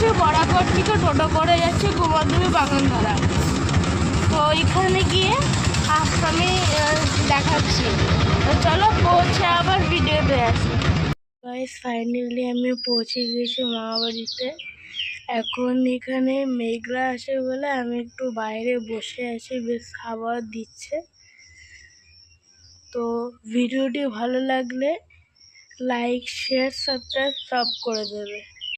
যাচ্ছি বরাকর থেকে টোটো করে যাচ্ছি কুমারদেবী বাগানধারা। তো ওইখানে গিয়ে আমি দেখাচ্ছি। তো চলো পৌঁছে আবার ভিডিওতে আসি। গাইস ফাইনালি আমি পৌঁছে গেছি মামা বাড়িতে। এখন এখানে মেঘলা আসে বলে আমি একটু বাইরে বসে আছি, বেশ হাওয়া দিচ্ছে। তো ভিডিওটি ভালো লাগলে লাইক শেয়ার সাবস্ক্রাইব সব করে দেবে।